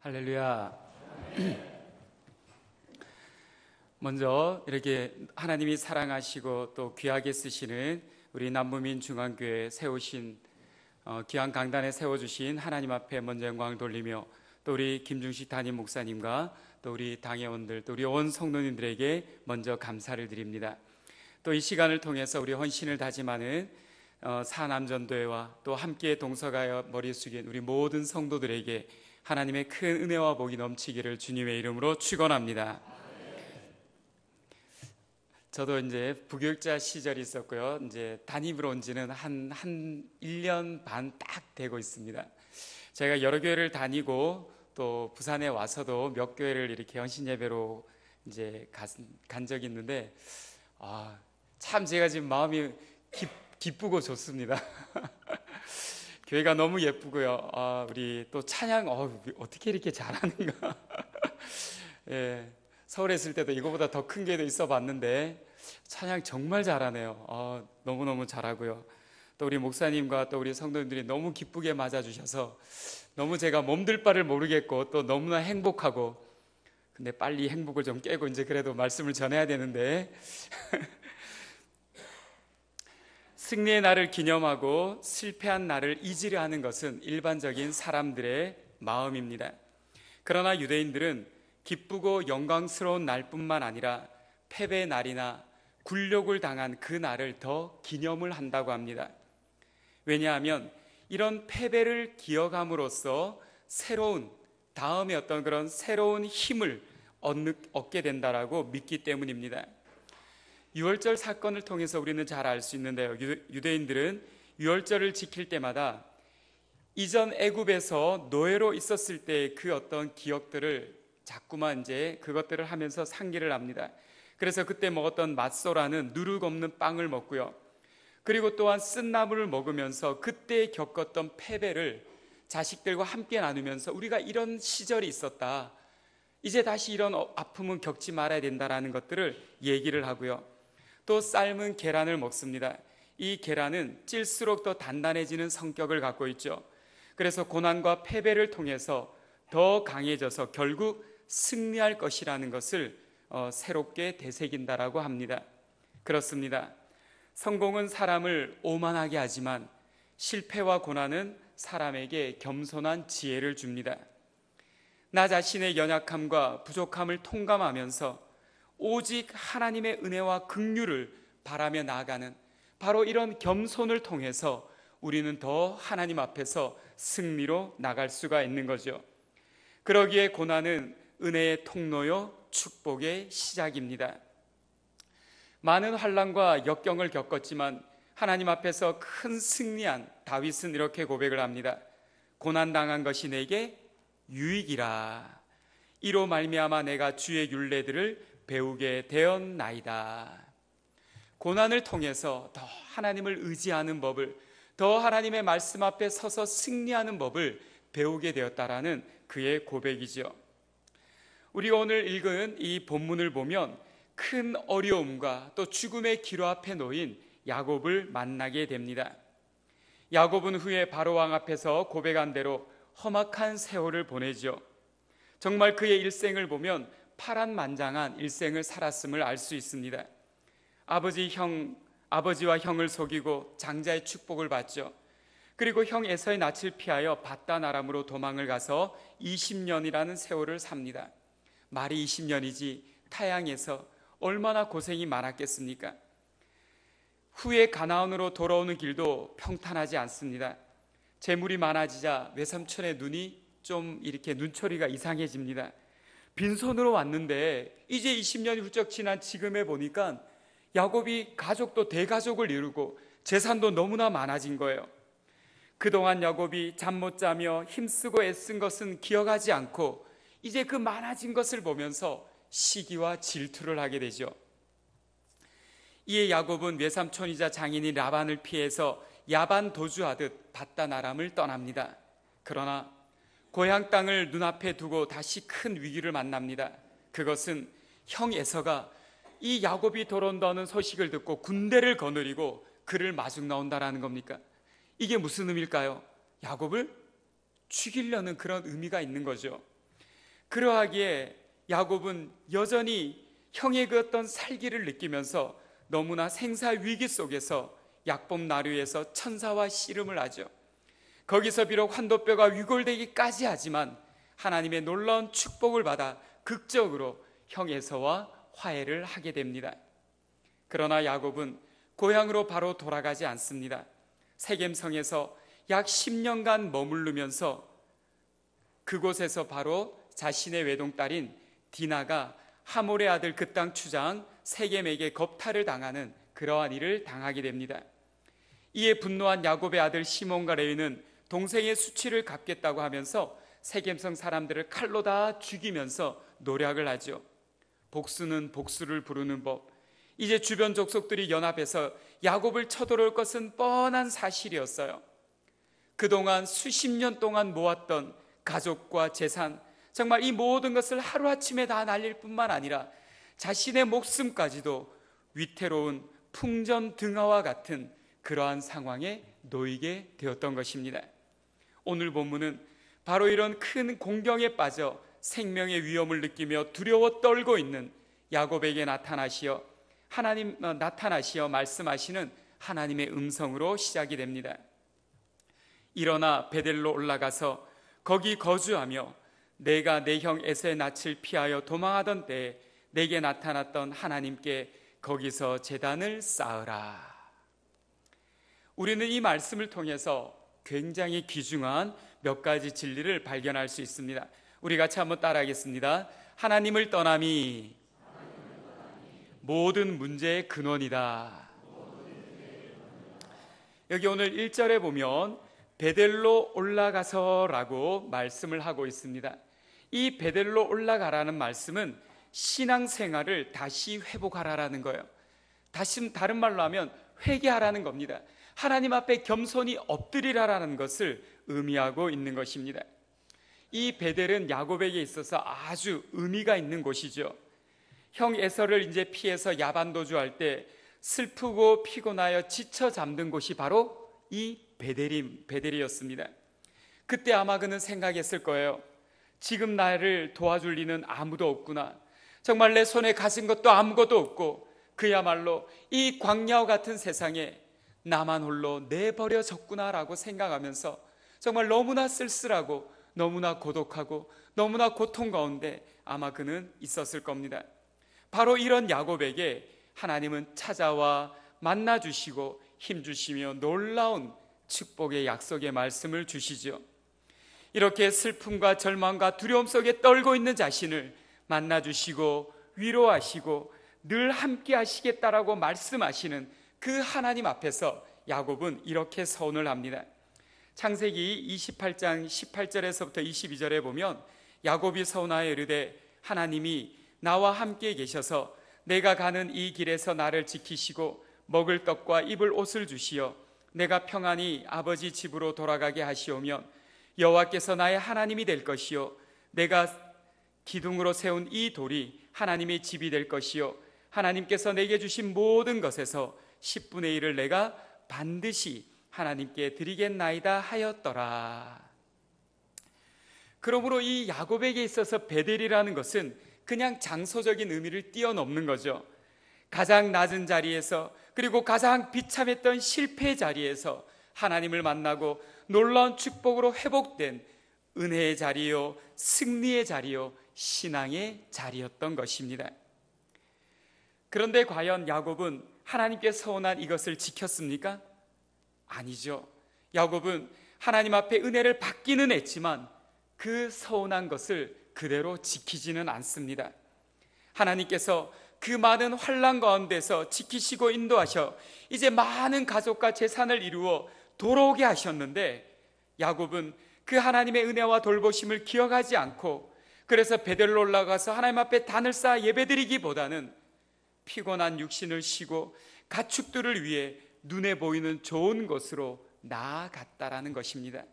할렐루야. 먼저 이렇게 하나님이 사랑하시고 또 귀하게 쓰시는 우리 남부민 중앙교회 세우신 귀한 강단에 세워주신 하나님 앞에 먼저 영광을 돌리며 또 우리 김중식 담임 목사님과 또 우리 당회원들 또 우리 온 성도님들에게 먼저 감사를 드립니다. 또 이 시간을 통해서 우리 헌신을 다짐하는 사남전도회와 또 함께 동서가여 머리 숙인 우리 모든 성도들에게 하나님의 큰 은혜와 복이 넘치기를 주님의 이름으로 축원합니다. 저도 이제 부교육자 시절이 있었고요. 이제 담임으로 온 지는 한 1년 반 딱 되고 있습니다. 제가 여러 교회를 다니고 또 부산에 와서도 몇 교회를 이렇게 헌신 예배로 이제 간 적이 있는데 참 제가 지금 마음이 기쁘고 좋습니다. 교회가 너무 예쁘고요. 우리 또 찬양 어떻게 이렇게 잘하는가. 예, 서울에 있을 때도 이거보다 더 큰 교회도 있어 봤는데 찬양 정말 잘하네요. 너무너무 잘하고요. 또 우리 목사님과 또 우리 성도님들이 너무 기쁘게 맞아주셔서 너무 제가 몸둘 바를 모르겠고 또 너무나 행복하고, 근데 빨리 행복을 좀 깨고 이제 그래도 말씀을 전해야 되는데 승리의 날을 기념하고 실패한 날을 잊으려 하는 것은 일반적인 사람들의 마음입니다. 그러나 유대인들은 기쁘고 영광스러운 날뿐만 아니라 패배의 날이나 굴욕을 당한 그 날을 더 기념을 한다고 합니다. 왜냐하면 이런 패배를 기억함으로써 새로운 다음에 어떤 그런 새로운 힘을 얻게 된다라고 믿기 때문입니다. 유월절 사건을 통해서 우리는 잘 알 수 있는데요. 유대인들은 유월절을 지킬 때마다 이전 애굽에서 노예로 있었을 때 그 어떤 기억들을 자꾸만 이제 그것들을 하면서 상기를 합니다. 그래서 그때 먹었던 맛소라는 누룩 없는 빵을 먹고요. 그리고 또한 쓴나물을 먹으면서 그때 겪었던 패배를 자식들과 함께 나누면서 우리가 이런 시절이 있었다, 이제 다시 이런 아픔은 겪지 말아야 된다라는 것들을 얘기를 하고요. 또 삶은 계란을 먹습니다. 이 계란은 찔수록 더 단단해지는 성격을 갖고 있죠. 그래서 고난과 패배를 통해서 더 강해져서 결국 승리할 것이라는 것을 새롭게 되새긴다라고 합니다. 그렇습니다. 성공은 사람을 오만하게 하지만 실패와 고난은 사람에게 겸손한 지혜를 줍니다. 나 자신의 연약함과 부족함을 통감하면서 오직 하나님의 은혜와 긍휼을 바라며 나아가는 바로 이런 겸손을 통해서 우리는 더 하나님 앞에서 승리로 나갈 수가 있는 거죠. 그러기에 고난은 은혜의 통로요 축복의 시작입니다. 많은 환난과 역경을 겪었지만 하나님 앞에서 큰 승리한 다윗은 이렇게 고백을 합니다. 고난당한 것이 내게 유익이라. 이로 말미암아 내가 주의 율례들을 배우게 되었나이다. 고난을 통해서 더 하나님을 의지하는 법을, 더 하나님의 말씀 앞에 서서 승리하는 법을 배우게 되었다라는 그의 고백이죠. 우리가 오늘 읽은 이 본문을 보면 큰 어려움과 또 죽음의 기로 앞에 놓인 야곱을 만나게 됩니다. 야곱은 후에 바로왕 앞에서 고백한 대로 험악한 세월을 보내죠. 정말 그의 일생을 보면 파란만장한 일생을 살았음을 알 수 있습니다. 아버지와 형을 속이고 장자의 축복을 받죠. 그리고 형 에서의 낯을 피하여 밧단 아람으로 도망을 가서 20년이라는 세월을 삽니다. 말이 20년이지 타향에서 얼마나 고생이 많았겠습니까? 후에 가나안으로 돌아오는 길도 평탄하지 않습니다. 재물이 많아지자 외삼촌의 눈이 좀 이렇게 눈초리가 이상해집니다. 빈손으로 왔는데 이제 20년이 훌쩍 지난 지금에 보니까 야곱이 가족도 대가족을 이루고 재산도 너무나 많아진 거예요. 그동안 야곱이 잠 못 자며 힘쓰고 애쓴 것은 기억하지 않고 이제 그 많아진 것을 보면서 시기와 질투를 하게 되죠. 이에 야곱은 외삼촌이자 장인인 라반을 피해서 야반 도주하듯 밧단 아람을 떠납니다. 그러나 고향 땅을 눈앞에 두고 다시 큰 위기를 만납니다. 그것은 형 에서가 이 야곱이 돌아온다는 소식을 듣고 군대를 거느리고 그를 마중 나온다라는 겁니까? 이게 무슨 의미일까요? 야곱을 죽이려는 그런 의미가 있는 거죠. 그러하기에 야곱은 여전히 형의 그 어떤 살기를 느끼면서 너무나 생사 위기 속에서 약봉 나루에서 천사와 씨름을 하죠. 거기서 비록 환도뼈가 위골되기까지 하지만 하나님의 놀라운 축복을 받아 극적으로 형에서와 화해를 하게 됩니다. 그러나 야곱은 고향으로 바로 돌아가지 않습니다. 세겜성에서 약 10년간 머무르면서 그곳에서 바로 자신의 외동딸인 디나가 하몰의 아들 그 땅 추장 세겜에게 겁탈을 당하는 그러한 일을 당하게 됩니다. 이에 분노한 야곱의 아들 시몬과 레위는 동생의 수치를 갚겠다고 하면서 세겜성 사람들을 칼로 다 죽이면서 노략을 하죠. 복수는 복수를 부르는 법. 이제 주변 족속들이 연합해서 야곱을 쳐들어올 것은 뻔한 사실이었어요. 그동안 수십 년 동안 모았던 가족과 재산, 정말 이 모든 것을 하루아침에 다 날릴 뿐만 아니라 자신의 목숨까지도 위태로운 풍전등화와 같은 그러한 상황에 놓이게 되었던 것입니다. 오늘 본문은 바로 이런 큰 공경에 빠져 생명의 위험을 느끼며 두려워 떨고 있는 야곱에게 나타나시어 말씀하시는 하나님의 음성으로 시작이 됩니다. 일어나 베델로 올라가서 거기 거주하며 내가 내 형 에서의 낯을 피하여 도망하던 때에 내게 나타났던 하나님께 거기서 제단을 쌓으라. 우리는 이 말씀을 통해서 굉장히 귀중한 몇 가지 진리를 발견할 수 있습니다. 우리 같이 한번 따라하겠습니다. 하나님을 떠남이 모든 문제의 근원이다. 여기 오늘 1절에 보면 베델로 올라가서라고 말씀을 하고 있습니다. 이 베델로 올라가라는 말씀은 신앙생활을 다시 회복하라라는 거예요. 다른 말로 하면 회개하라는 겁니다. 하나님 앞에 겸손히 엎드리라라는 것을 의미하고 있는 것입니다. 이 베델은 야곱에게 있어서 아주 의미가 있는 곳이죠. 형 에서를 이제 피해서 야반도주할 때 슬프고 피곤하여 지쳐 잠든 곳이 바로 이 베델이었습니다. 그때 아마 그는 생각했을 거예요. 지금 나를 도와줄 리는 아무도 없구나. 정말 내 손에 가진 것도 아무것도 없고 그야말로 이 광야와 같은 세상에 나만 홀로 내버려졌구나라고 생각하면서 정말 너무나 쓸쓸하고 너무나 고독하고 너무나 고통 가운데 아마 그는 있었을 겁니다. 바로 이런 야곱에게 하나님은 찾아와 만나주시고 힘주시며 놀라운 축복의 약속의 말씀을 주시죠. 이렇게 슬픔과 절망과 두려움 속에 떨고 있는 자신을 만나주시고 위로하시고 늘 함께 하시겠다라고 말씀하시는 그 하나님 앞에서 야곱은 이렇게 서원을 합니다. 창세기 28장 18절에서부터 22절에 보면 야곱이 서원하여 이르되 하나님이 나와 함께 계셔서 내가 가는 이 길에서 나를 지키시고 먹을 떡과 입을 옷을 주시어 내가 평안히 아버지 집으로 돌아가게 하시오면 여호와께서 나의 하나님이 될 것이요 내가 기둥으로 세운 이 돌이 하나님의 집이 될 것이요 하나님께서 내게 주신 모든 것에서 10분의 1을 내가 반드시 하나님께 드리겠나이다 하였더라. 그러므로 이 야곱에게 있어서 베델이라는 것은 그냥 장소적인 의미를 뛰어넘는 거죠. 가장 낮은 자리에서 그리고 가장 비참했던 실패의 자리에서 하나님을 만나고 놀라운 축복으로 회복된 은혜의 자리요 승리의 자리요 신앙의 자리였던 것입니다. 그런데 과연 야곱은 하나님께 서원한 이것을 지켰습니까? 아니죠. 야곱은 하나님 앞에 은혜를 받기는 했지만 그 서원한 것을 그대로 지키지는 않습니다. 하나님께서 그 많은 환난 가운데서 지키시고 인도하셔 이제 많은 가족과 재산을 이루어 돌아오게 하셨는데 야곱은 그 하나님의 은혜와 돌보심을 기억하지 않고 그래서 베델로 올라가서 하나님 앞에 단을 쌓아 예배드리기보다는 피곤한 육신을 쉬고 가축들을 위해 눈에 보이는 좋은 곳으로 나아갔다라는 것입니다.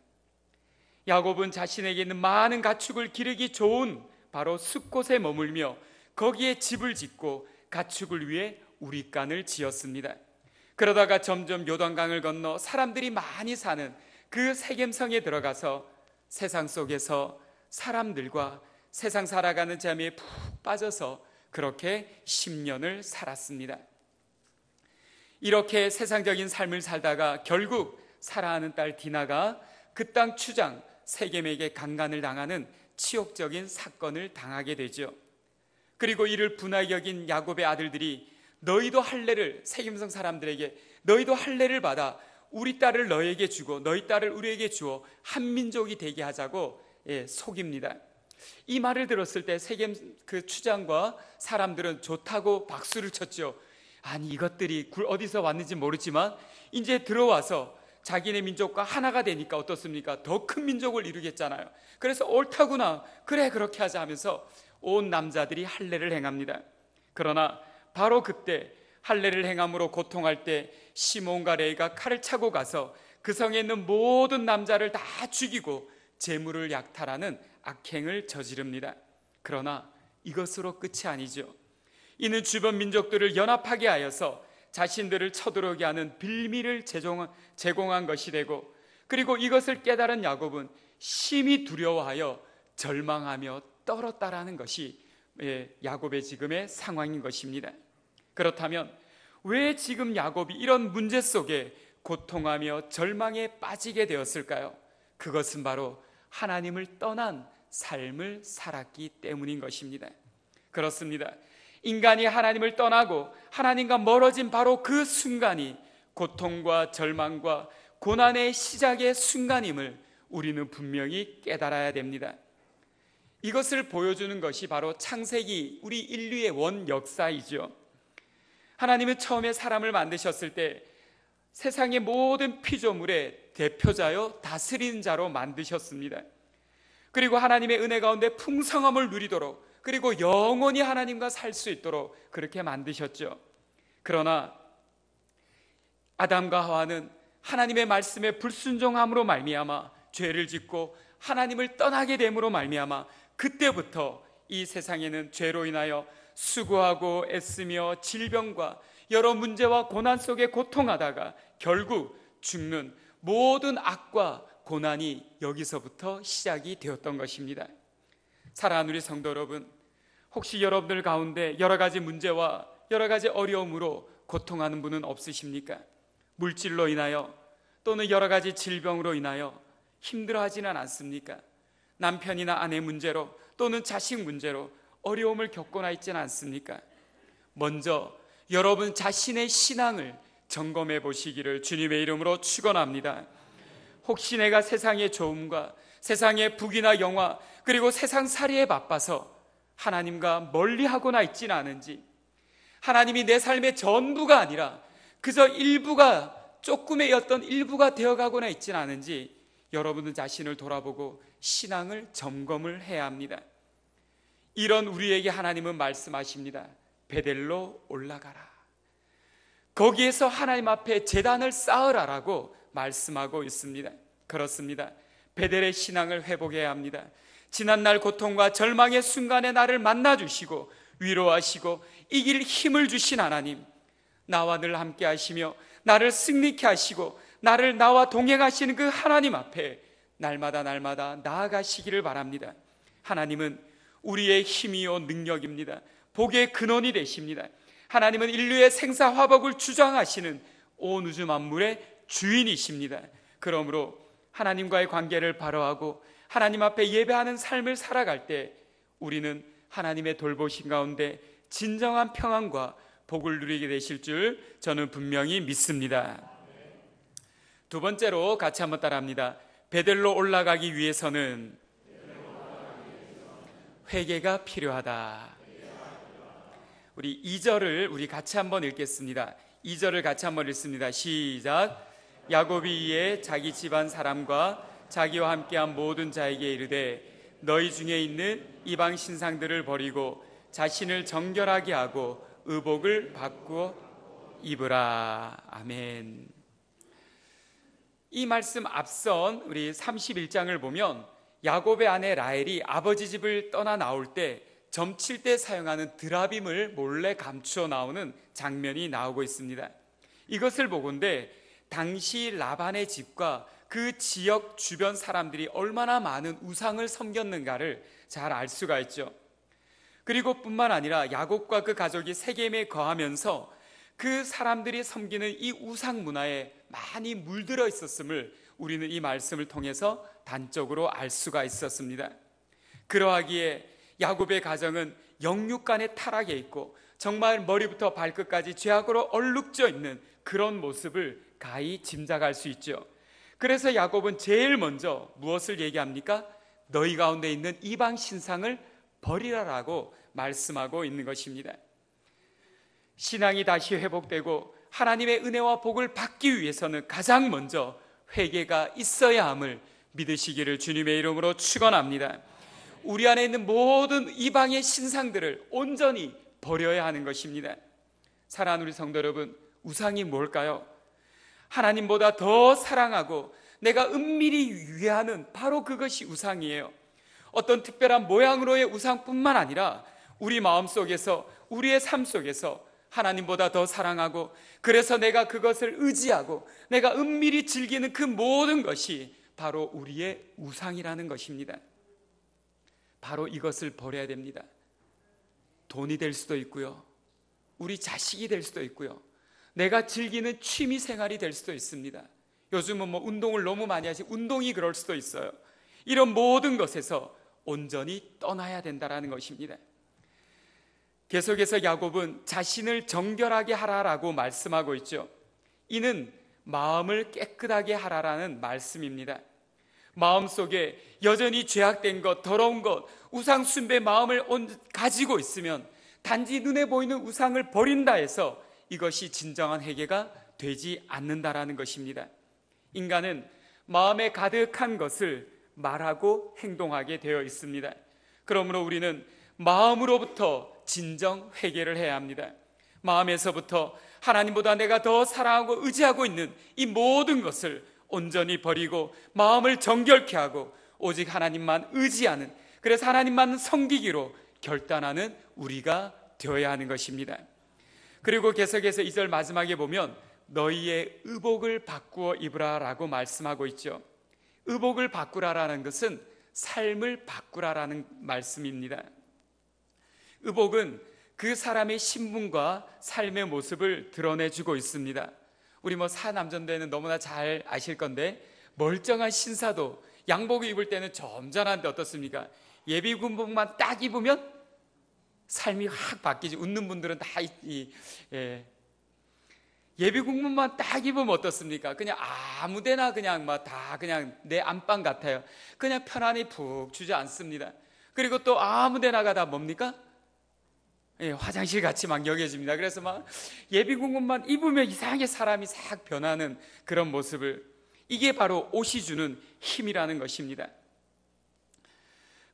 야곱은 자신에게 있는 많은 가축을 기르기 좋은 바로 숲곳에 머물며 거기에 집을 짓고 가축을 위해 우릿간을 지었습니다. 그러다가 점점 요단강을 건너 사람들이 많이 사는 그 세겜성에 들어가서 세상 속에서 사람들과 세상 살아가는 재미에 푹 빠져서 그렇게 10년을 살았습니다. 이렇게 세상적인 삶을 살다가 결국 사랑하는 딸 디나가 그 땅 추장 세겜에게 강간을 당하는 치욕적인 사건을 당하게 되죠. 그리고 이를 분하게 여긴 야곱의 아들들이 너희도 할례를, 세겜성 사람들에게 너희도 할례를 받아 우리 딸을 너에게 주고 너희 딸을 우리에게 주어 한 민족이 되게 하자고 속입니다. 이 말을 들었을 때 세겜 그 추장과 사람들은 좋다고 박수를 쳤죠. 아니, 이것들이 어디서 왔는지 모르지만 이제 들어와서 자기네 민족과 하나가 되니까 어떻습니까? 더 큰 민족을 이루겠잖아요. 그래서 옳다구나, 그래 그렇게 하자 하면서 온 남자들이 할례를 행합니다. 그러나 바로 그때 할례를 행함으로 고통할 때 시몬과 레위가 칼을 차고 가서 그 성에 있는 모든 남자를 다 죽이고 재물을 약탈하는 악행을 저지릅니다. 그러나 이것으로 끝이 아니죠. 이는 주변 민족들을 연합하게 하여서 자신들을 쳐들어오게 하는 빌미를 제공한 것이 되고, 그리고 이것을 깨달은 야곱은 심히 두려워하여 절망하며 떨었다라는 것이 야곱의 지금의 상황인 것입니다. 그렇다면 왜 지금 야곱이 이런 문제 속에 고통하며 절망에 빠지게 되었을까요? 그것은 바로 하나님을 떠난 삶을 살았기 때문인 것입니다. 그렇습니다. 인간이 하나님을 떠나고 하나님과 멀어진 바로 그 순간이 고통과 절망과 고난의 시작의 순간임을 우리는 분명히 깨달아야 됩니다. 이것을 보여주는 것이 바로 창세기, 우리 인류의 원 역사이죠. 하나님은 처음에 사람을 만드셨을 때 세상의 모든 피조물의 대표자요 다스리는 자로 만드셨습니다. 그리고 하나님의 은혜 가운데 풍성함을 누리도록, 그리고 영원히 하나님과 살 수 있도록 그렇게 만드셨죠. 그러나 아담과 하와는 하나님의 말씀에 불순종함으로 말미암아 죄를 짓고 하나님을 떠나게 됨으로 말미암아 그때부터 이 세상에는 죄로 인하여 수고하고 애쓰며 질병과 여러 문제와 고난 속에 고통하다가 결국 죽는 모든 악과 고난이 여기서부터 시작이 되었던 것입니다. 사랑하는 우리 성도 여러분, 혹시 여러분들 가운데 여러 가지 문제와 여러 가지 어려움으로 고통하는 분은 없으십니까? 물질로 인하여 또는 여러 가지 질병으로 인하여 힘들어하지는 않습니까? 남편이나 아내 문제로 또는 자식 문제로 어려움을 겪거나 있지는 않습니까? 먼저 여러분 자신의 신앙을 점검해 보시기를 주님의 이름으로 축원합니다. 혹시 내가 세상의 좋음과 세상의 북이나 영화 그리고 세상 살이에 바빠서 하나님과 멀리하거나 있지는 않은지, 하나님이 내 삶의 전부가 아니라 그저 일부가, 조금의 어떤 일부가 되어가거나 있지는 않은지 여러분은 자신을 돌아보고 신앙을 점검을 해야 합니다. 이런 우리에게 하나님은 말씀하십니다. 베델로 올라가라. 거기에서 하나님 앞에 제단을 쌓으라라고 말씀하고 있습니다. 그렇습니다. 베델의 신앙을 회복해야 합니다. 지난날 고통과 절망의 순간에 나를 만나주시고 위로하시고 이길 힘을 주신 하나님, 나와 늘 함께 하시며 나를 승리케 하시고 나를 나와 동행하시는 그 하나님 앞에 날마다 나아가시기를 바랍니다. 하나님은 우리의 힘이요 능력입니다. 복의 근원이 되십니다. 하나님은 인류의 생사화복을 주장하시는 온 우주 만물의 주인이십니다. 그러므로 하나님과의 관계를 바로하고 하나님 앞에 예배하는 삶을 살아갈 때 우리는 하나님의 돌보심 가운데 진정한 평안과 복을 누리게 되실 줄 저는 분명히 믿습니다. 두 번째로 같이 한번 따라합니다. 베델로 올라가기 위해서는 회개가 필요하다. 우리 2절을 우리 같이 한번 읽겠습니다. 2절을 같이 한번 읽습니다. 시작. 야곱이 이에 자기 집안 사람과 자기와 함께한 모든 자에게 이르되 너희 중에 있는 이방 신상들을 버리고 자신을 정결하게 하고 의복을 바꾸어 입으라. 아멘. 이 말씀 앞선 우리 31장을 보면 야곱의 아내 라헬이 아버지 집을 떠나 나올 때 점칠 때 사용하는 드라빔을 몰래 감추어 나오는 장면이 나오고 있습니다. 이것을 보건대 당시 라반의 집과 그 지역 주변 사람들이 얼마나 많은 우상을 섬겼는가를 잘 알 수가 있죠. 그리고 뿐만 아니라 야곱과 그 가족이 세겜에 거하면서 그 사람들이 섬기는 이 우상 문화에 많이 물들어 있었음을 우리는 이 말씀을 통해서 단적으로 알 수가 있었습니다. 그러하기에 야곱의 가정은 영육간의 타락에 있고 정말 머리부터 발끝까지 죄악으로 얼룩져 있는 그런 모습을 가히 짐작할 수 있죠. 그래서 야곱은 제일 먼저 무엇을 얘기합니까? 너희 가운데 있는 이방 신상을 버리라라고 말씀하고 있는 것입니다. 신앙이 다시 회복되고 하나님의 은혜와 복을 받기 위해서는 가장 먼저 회개가 있어야 함을 믿으시기를 주님의 이름으로 축원합니다. 우리 안에 있는 모든 이방의 신상들을 온전히 버려야 하는 것입니다. 사랑하는 우리 성도 여러분, 우상이 뭘까요? 하나님보다 더 사랑하고 내가 은밀히 위하는 바로 그것이 우상이에요. 어떤 특별한 모양으로의 우상뿐만 아니라 우리 마음속에서, 우리의 삶 속에서 하나님보다 더 사랑하고, 그래서 내가 그것을 의지하고 내가 은밀히 즐기는 그 모든 것이 바로 우리의 우상이라는 것입니다. 바로 이것을 버려야 됩니다. 돈이 될 수도 있고요, 우리 자식이 될 수도 있고요, 내가 즐기는 취미 생활이 될 수도 있습니다. 요즘은 운동을 너무 많이 하시, 운동이 그럴 수도 있어요. 이런 모든 것에서 온전히 떠나야 된다는 것입니다. 계속해서 야곱은 자신을 정결하게 하라라고 말씀하고 있죠. 이는 마음을 깨끗하게 하라라는 말씀입니다. 마음속에 여전히 죄악된 것, 더러운 것, 우상 숭배 마음을 가지고 있으면 단지 눈에 보이는 우상을 버린다 해서 이것이 진정한 회개가 되지 않는다라는 것입니다. 인간은 마음에 가득한 것을 말하고 행동하게 되어 있습니다. 그러므로 우리는 마음으로부터 진정 회개를 해야 합니다. 마음에서부터 하나님보다 내가 더 사랑하고 의지하고 있는 이 모든 것을 온전히 버리고 마음을 정결케 하고 오직 하나님만 의지하는, 그래서 하나님만 섬기기로 결단하는 우리가 되어야 하는 것입니다. 그리고 계속해서 2절 마지막에 보면 너희의 의복을 바꾸어 입으라라고 말씀하고 있죠. 의복을 바꾸라라는 것은 삶을 바꾸라라는 말씀입니다. 의복은 그 사람의 신분과 삶의 모습을 드러내주고 있습니다. 우리 사남전대는 너무나 잘 아실 건데, 멀쩡한 신사도 양복을 입을 때는 점잖한데 어떻습니까? 예비군복만 딱 입으면 삶이 확 바뀌지. 웃는 분들은 다 예비군복만 딱 입으면 어떻습니까? 그냥 아무데나 그냥 다 그냥 내 안방 같아요. 그냥 편안히 푹 주저앉습니다. 그리고 또 아무데나 가다 뭡니까? 화장실 같이 여겨집니다. 그래서 예비군복만 입으면 이상하게 사람이 싹 변하는 그런 모습을, 이게 바로 옷이 주는 힘이라는 것입니다.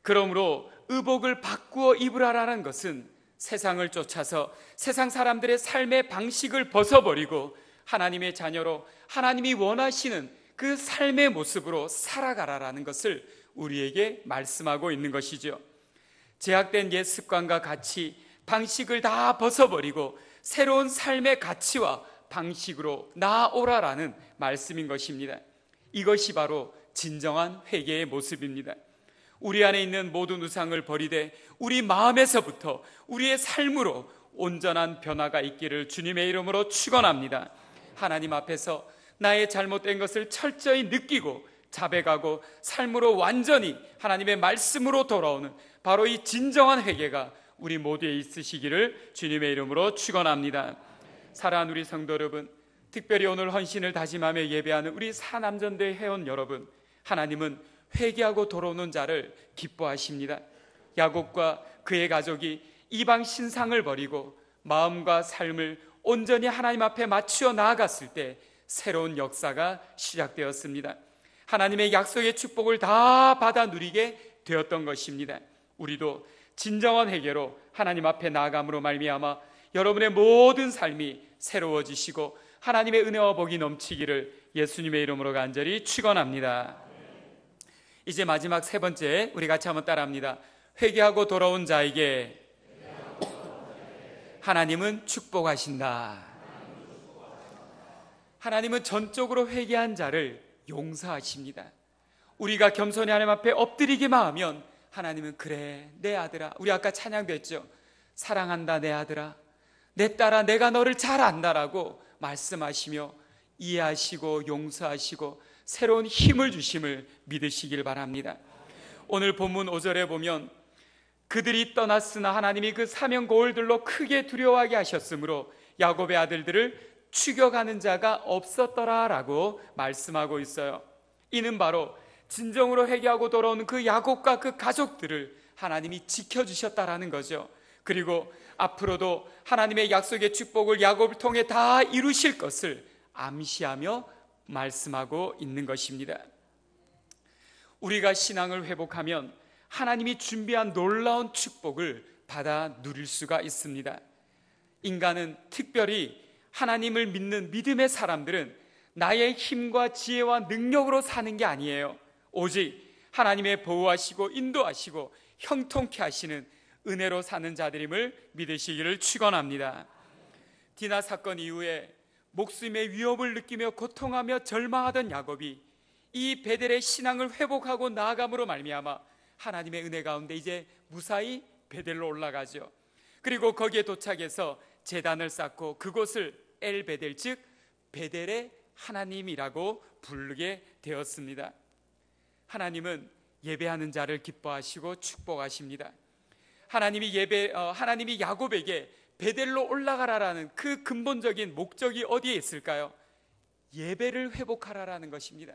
그러므로 의복을 바꾸어 입으라라는 것은 세상을 쫓아서 세상 사람들의 삶의 방식을 벗어버리고 하나님의 자녀로 하나님이 원하시는 그 삶의 모습으로 살아가라라는 것을 우리에게 말씀하고 있는 것이죠. 제약된 옛 습관과 가치, 방식을 다 벗어버리고 새로운 삶의 가치와 방식으로 나아오라라는 말씀인 것입니다. 이것이 바로 진정한 회개의 모습입니다. 우리 안에 있는 모든 우상을 버리되 우리 마음에서부터 우리의 삶으로 온전한 변화가 있기를 주님의 이름으로 축원합니다. 하나님 앞에서 나의 잘못된 것을 철저히 느끼고 자백하고 삶으로 완전히 하나님의 말씀으로 돌아오는 바로 이 진정한 회개가 우리 모두에 있으시기를 주님의 이름으로 축원합니다. 사랑하는 우리 성도 여러분, 특별히 오늘 헌신을 다짐하며 예배하는 우리 사남전대 회원 여러분, 하나님은 회개하고 돌아오는 자를 기뻐하십니다. 야곱과 그의 가족이 이방 신상을 버리고 마음과 삶을 온전히 하나님 앞에 맞추어 나아갔을 때 새로운 역사가 시작되었습니다. 하나님의 약속의 축복을 다 받아 누리게 되었던 것입니다. 우리도 진정한 회개로 하나님 앞에 나아감으로 말미암아 여러분의 모든 삶이 새로워지시고 하나님의 은혜와 복이 넘치기를 예수님의 이름으로 간절히 축원합니다. 이제 마지막 세 번째, 우리 같이 한번 따라합니다. 회개하고 돌아온 자에게 하나님은 축복하신다. 하나님은 전적으로 회개한 자를 용서하십니다. 우리가 겸손히 하나님 앞에 엎드리기만 하면 하나님은 그래 내 아들아, 우리 아까 찬양도 했죠. 사랑한다 내 아들아, 내 딸아, 내가 너를 잘 안다라고 말씀하시며 이해하시고 용서하시고 새로운 힘을 주심을 믿으시길 바랍니다. 오늘 본문 5절에 보면 그들이 떠났으나 하나님이 그 사명 거울들로 크게 두려워하게 하셨으므로 야곱의 아들들을 추격하는 자가 없었더라라고 말씀하고 있어요. 이는 바로 진정으로 회개하고 돌아오는 그 야곱과 그 가족들을 하나님이 지켜주셨다라는 거죠. 그리고 앞으로도 하나님의 약속의 축복을 야곱을 통해 다 이루실 것을 암시하며 말씀하고 있는 것입니다. 우리가 신앙을 회복하면 하나님이 준비한 놀라운 축복을 받아 누릴 수가 있습니다. 인간은, 특별히 하나님을 믿는 믿음의 사람들은 나의 힘과 지혜와 능력으로 사는 게 아니에요. 오직 하나님의 보호하시고 인도하시고 형통케 하시는 은혜로 사는 자들임을 믿으시기를 축원합니다. 디나 사건 이후에 목숨의 위협을 느끼며 고통하며 절망하던 야곱이 이 베델의 신앙을 회복하고 나아감으로 말미암아 하나님의 은혜 가운데 이제 무사히 베델로 올라가죠. 그리고 거기에 도착해서 제단을 쌓고 그곳을 엘 베델, 즉 베델의 하나님이라고 부르게 되었습니다. 하나님은 예배하는 자를 기뻐하시고 축복하십니다. 하나님이 야곱에게 베델로 올라가라라는 그 근본적인 목적이 어디에 있을까요? 예배를 회복하라라는 것입니다.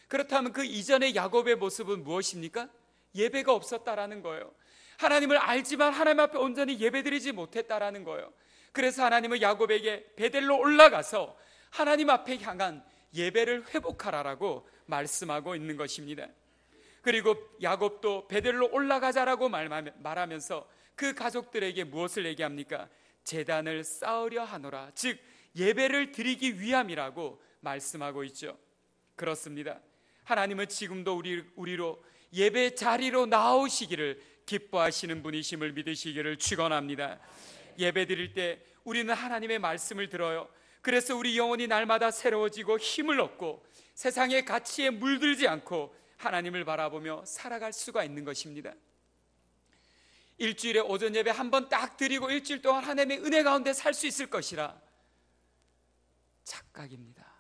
그렇다면 그 이전의 야곱의 모습은 무엇입니까? 예배가 없었다라는 거예요. 하나님을 알지만 하나님 앞에 온전히 예배드리지 못했다라는 거예요. 그래서 하나님은 야곱에게 베델로 올라가서 하나님 앞에 향한 예배를 회복하라라고 말씀하고 있는 것입니다. 그리고 야곱도 베델로 올라가자라고 말하면서 그 가족들에게 무엇을 얘기합니까? 제단을 쌓으려 하노라, 즉 예배를 드리기 위함이라고 말씀하고 있죠. 그렇습니다. 하나님은 지금도 우리로 예배 자리로 나오시기를 기뻐하시는 분이심을 믿으시기를 축원합니다. 예배 드릴 때 우리는 하나님의 말씀을 들어요. 그래서 우리 영혼이 날마다 새로워지고 힘을 얻고 세상의 가치에 물들지 않고 하나님을 바라보며 살아갈 수가 있는 것입니다. 일주일에 오전 예배 한 번 딱 드리고 일주일 동안 하나님의 은혜 가운데 살 수 있을 것이라 착각입니다.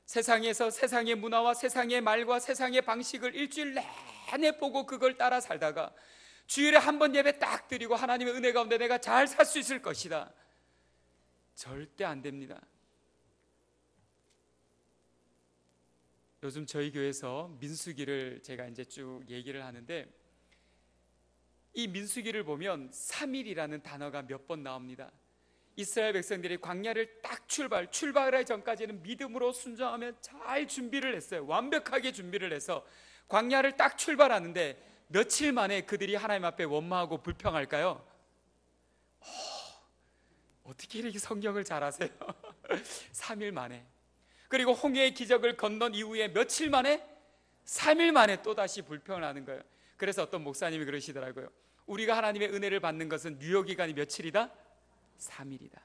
세상에서 세상의 문화와 세상의 말과 세상의 방식을 일주일 내내 보고 그걸 따라 살다가 주일에 한 번 예배 딱 드리고 하나님의 은혜 가운데 내가 잘 살 수 있을 것이다. 절대 안 됩니다. 요즘 저희 교회에서 민수기를 제가 이제 쭉 얘기를 하는데 이 민수기를 보면 3일이라는 단어가 몇 번 나옵니다. 이스라엘 백성들이 광야를 딱 출발하기 전까지는 믿음으로 순종하며 잘 준비를 했어요. 완벽하게 준비를 해서 광야를 딱 출발하는데 며칠 만에 그들이 하나님 앞에 원망하고 불평할까요? 어떻게 이렇게 성경을 잘 아세요? 3일 만에. 그리고 홍해의 기적을 건넌 이후에 며칠 만에 3일 만에 또다시 불평을 하는 거예요. 그래서 어떤 목사님이 그러시더라고요. 우리가 하나님의 은혜를 받는 것은 유효기간이 며칠이다? 3일이다.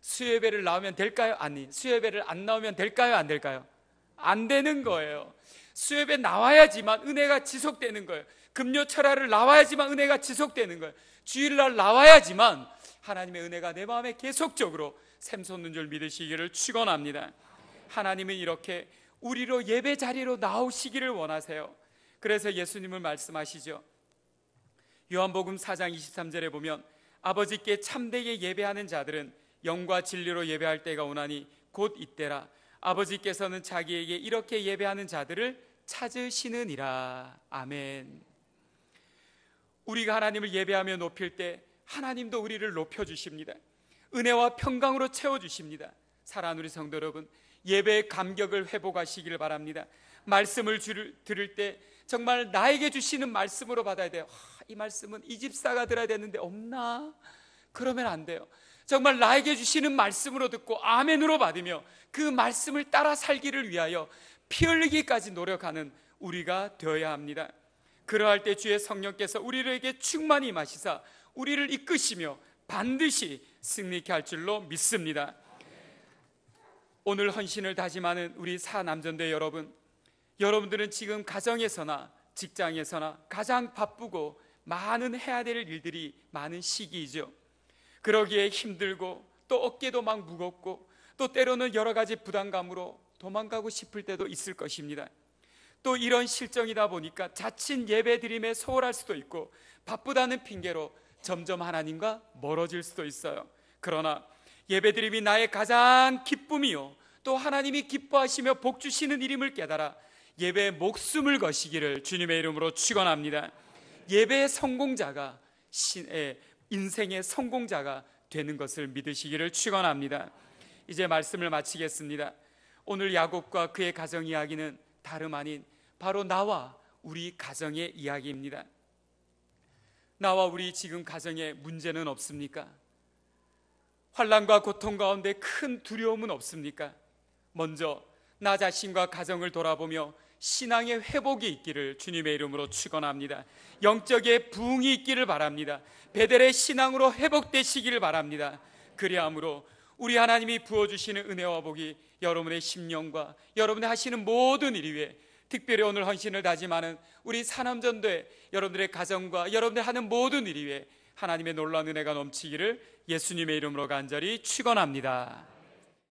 수요예배를 나오면 될까요? 아니. 수요예배를 안 나오면 될까요? 안 될까요? 안 되는 거예요. 수요예배 나와야지만 은혜가 지속되는 거예요. 금요철야를 나와야지만 은혜가 지속되는 거예요. 주일날 나와야지만 하나님의 은혜가 내 마음에 계속적으로 샘솟는 줄 믿으시기를 축원합니다. 하나님은 이렇게 우리로 예배 자리로 나오시기를 원하세요. 그래서 예수님을 말씀하시죠. 요한복음 4장 23절에 보면 아버지께 참되게 예배하는 자들은 영과 진리로 예배할 때가 오나니 곧 이때라. 아버지께서는 자기에게 이렇게 예배하는 자들을 찾으시느니라. 아멘. 우리가 하나님을 예배하며 높일 때 하나님도 우리를 높여주십니다. 은혜와 평강으로 채워주십니다. 사랑하는 우리 성도 여러분, 예배의 감격을 회복하시길 바랍니다. 말씀을 들을 때 정말 나에게 주시는 말씀으로 받아야 돼요. 이 말씀은 이 집사가 들어야 되는데 없나? 그러면 안 돼요. 정말 나에게 주시는 말씀으로 듣고 아멘으로 받으며 그 말씀을 따라 살기를 위하여 피 흘리기까지 노력하는 우리가 되어야 합니다. 그러할 때 주의 성령께서 우리에게 충만히 임하시사 우리를 이끄시며 반드시 승리케 할 줄로 믿습니다. 오늘 헌신을 다짐하는 우리 사남전대 여러분, 여러분들은 지금 가정에서나 직장에서나 가장 바쁘고 많은 해야 될 일들이 많은 시기이죠. 그러기에 힘들고 또 어깨도 막 무겁고 또 때로는 여러 가지 부담감으로 도망가고 싶을 때도 있을 것입니다. 또 이런 실정이다 보니까 자칫 예배드림에 소홀할 수도 있고 바쁘다는 핑계로 점점 하나님과 멀어질 수도 있어요. 그러나 예배드림이 나의 가장 기쁨이요 또 하나님이 기뻐하시며 복 주시는 일임을 깨달아 예배에 목숨을 거시기를 주님의 이름으로 축원합니다. 예배의 성공자가 인생의 성공자가 되는 것을 믿으시기를 축원합니다. 이제 말씀을 마치겠습니다. 오늘 야곱과 그의 가정 이야기는 다름 아닌 바로 나와 우리 가정의 이야기입니다. 나와 우리 지금 가정에 문제는 없습니까? 환난과 고통 가운데 큰 두려움은 없습니까? 먼저 나 자신과 가정을 돌아보며 신앙의 회복이 있기를 주님의 이름으로 축원합니다. 영적의 부흥이 있기를 바랍니다. 베델의 신앙으로 회복되시기를 바랍니다. 그리함으로 우리 하나님이 부어주시는 은혜와 복이 여러분의 심령과 여러분의 하시는 모든 일 위에, 특별히 오늘 헌신을 다짐하는 우리 산암전도회 여러분들의 가정과 여러분들 하는 모든 일 위에 하나님의 놀라운 은혜가 넘치기를 예수님의 이름으로 간절히 축원합니다.